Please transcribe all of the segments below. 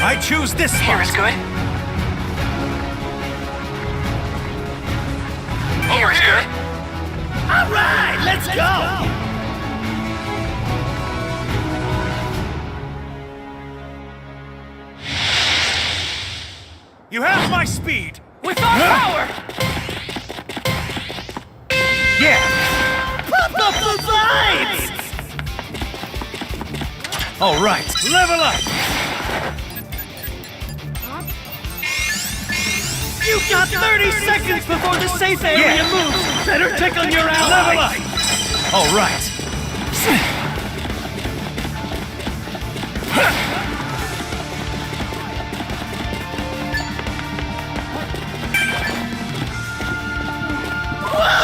I choose this spot. Here is good. Here is good. All right, let's go. You have my speed. With our power! Yeah. Pump up the vibes. All right, level up. You got 30 seconds before the safe area moves. Better check on your ally. Level up. All right.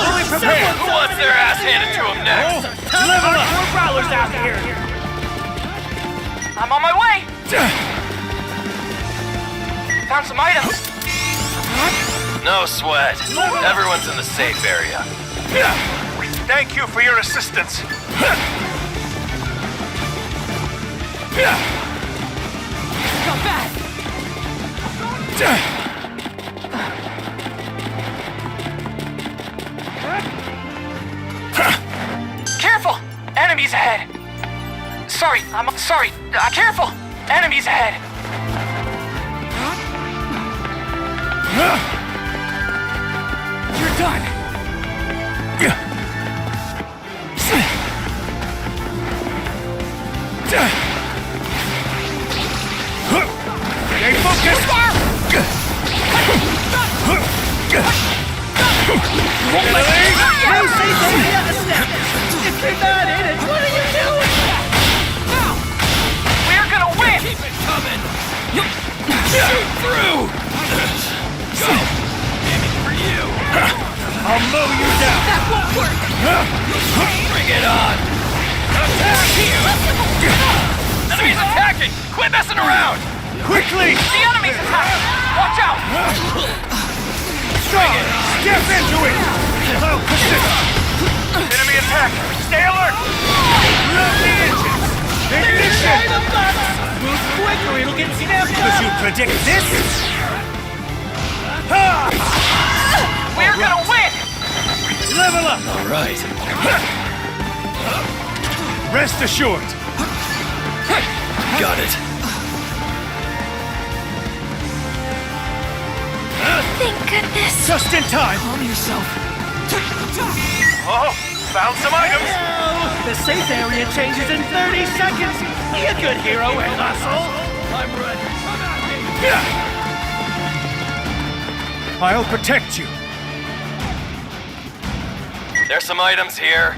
Fully prepared. Who wants their ass handed to them next? Level up. More brawlers out here. I'm on my way! Found some items. No sweat. Everyone's in the safe area. Thank you for your assistance. Come back! Careful! Enemies ahead! Sorry, I'm sorry. Careful! Enemies ahead! You're done! Stay focused! No safe area established! If you're not in it, what are you doing? We're gonna win! Keep it coming! Shoot through! Go! Aiming for you! I'll mow you down! That won't work! Bring it on! Attack here! Enemies attacking! Quit messing around! Quickly! The enemy's attacking! Watch out! Bring it! Step into it! I'll persist! Enemy attack! Stay alert! Load the engines! Ignition! Move quick or it'll get snapped up! Could you predict this? We're gonna win! Level up! All right. Rest assured. Got it. Thank goodness. Just in time. Calm yourself. Oh, found some items. The safe area changes in 30 seconds. Be a good hero and hustle. I'm ready. Come at me. I'll protect you. There's some items here.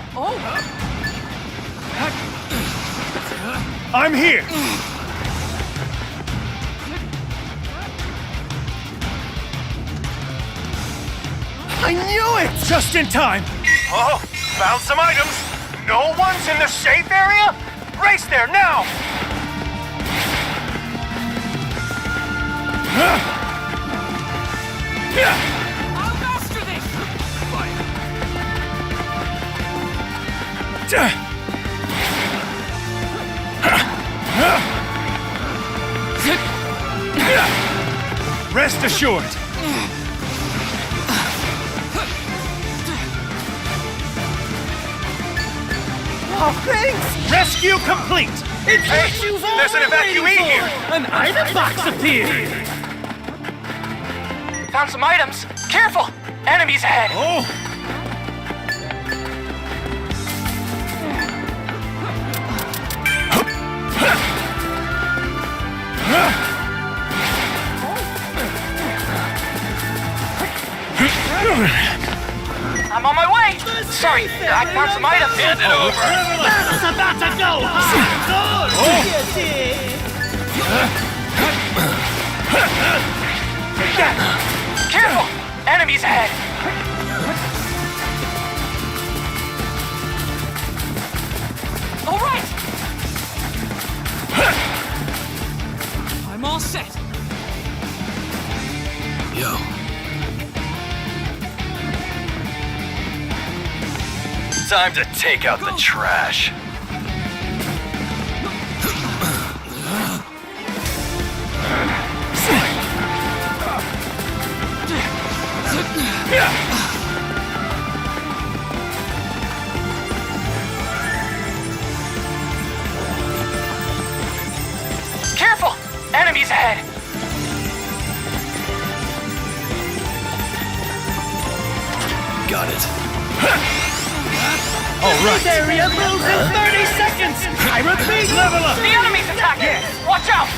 I'm here. I knew it! Just in time. Oh, found some items. No one's in the safe area? Race there now! I'll master this! Rest assured. Oh, thanks! Rescue complete! It's what you've there's an evacuee here! An item box appeared! Found some items. Careful! Enemies ahead! Oh! I'm on my way! Sorry, I found some items. Hand it over! Battle's about to go! Careful! Enemies ahead! All right! I'm all set. Yo. Time to take out the trash. Careful! Enemies ahead! Got it. All right. This area moves in 30 seconds! I repeat, Level up. The enemy's attacking! Watch out!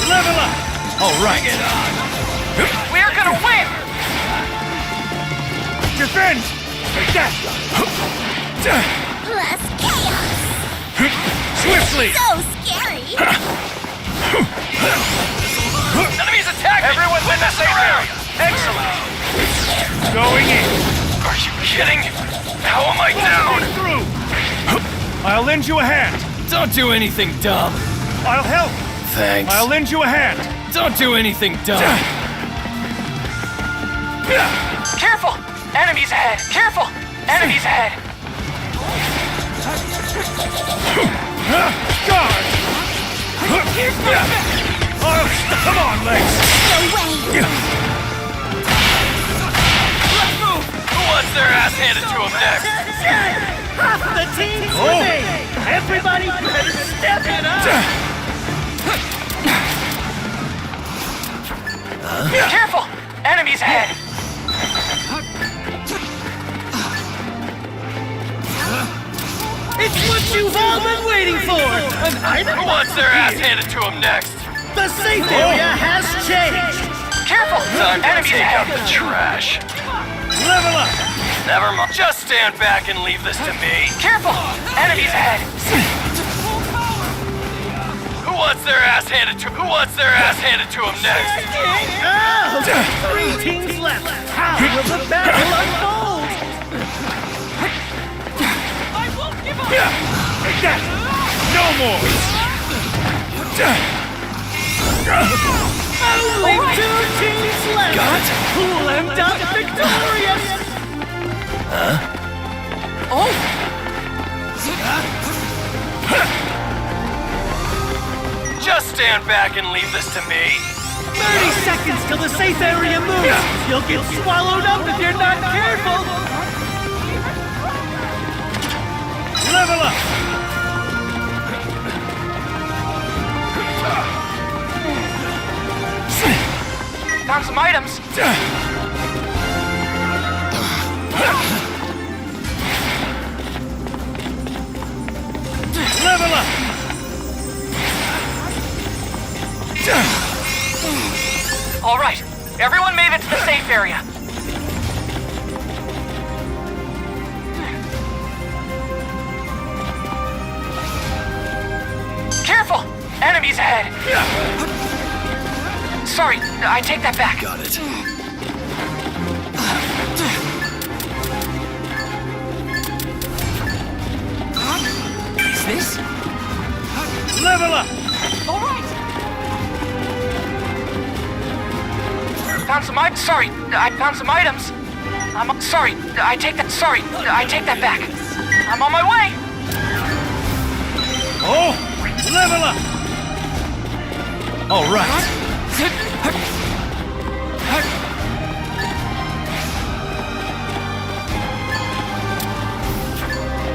Level up. All right. We're gonna win! Defend. Take that. Plus chaos. Swiftly. So scary. Enemies attacking! Everyone's in the same area! Excellent! Going in. Are you kidding? How am I down? Through. I'll lend you a hand. Don't do anything dumb. I'll help. Thanks. I'll lend you a hand. Don't do anything dumb. Careful! Enemies ahead! Careful! Enemies ahead! Guard. Oh, come on, legs. No way. Let's move! Who wants their ass handed to them next? half the team's Oh. remaining! Everybody better step it up! Careful! Enemies ahead! It's what you've all been waiting for! An item? Who wants their ass handed to them next? The safe area has changed! Careful! Time to take out the trash. Level up. Never mind. Just stand back and leave this to me. Careful! Enemies ahead! Who wants their ass handed to? Who wants their ass handed to them next? Oh! 3 teams left! How will the battle unfold? Take that. No more. Only 2 teams left! Got it. Who will end up victorious? Just stand back and leave this to me. 30 seconds till the safe area moves! You'll get swallowed up if you're not careful! Level up. Found some items. Level up. All right. Everyone made it to the safe area. Careful! Enemies ahead! Sorry, I take that back. Got it. Is this? Level up. All right. Found some items. Sorry, I found some items. I'm sorry. I take that. Sorry, I take that back. I'm on my way. Oh, level up. All right.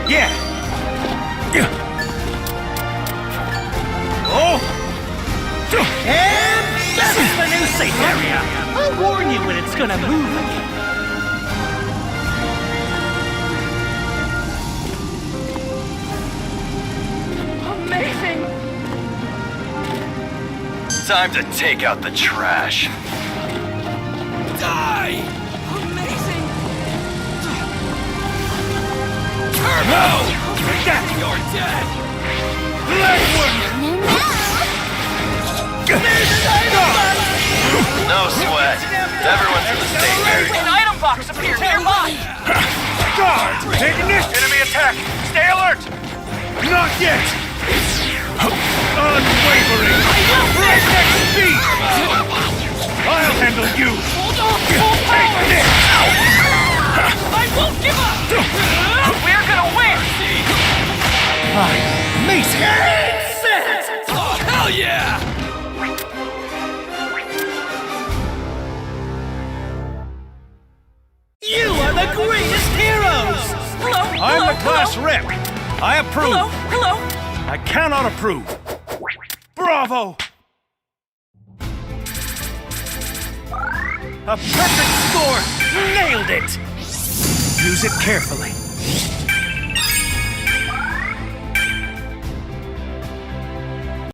Yeah. Oh. And that's the new safe area! I'll warn you when it's gonna move again. Amazing. Time to take out the trash. Die! Amazing. Turbo! Take that. You're dead. Blackwood. No sweat. Everyone's in the same area. An item box appeared nearby. Guard. Taking this. Enemy attack. Stay alert. Not yet. Unwavering. Breakneck speed. I'll handle you. Take this. I won't give up. We're gonna win. Amazing. Hell yeah! You are the greatest heroes! Hello? I'm hello, the class hello? rep. I approve. Hello? Hello? I cannot approve. Bravo! A perfect score! Nailed it! Use it carefully.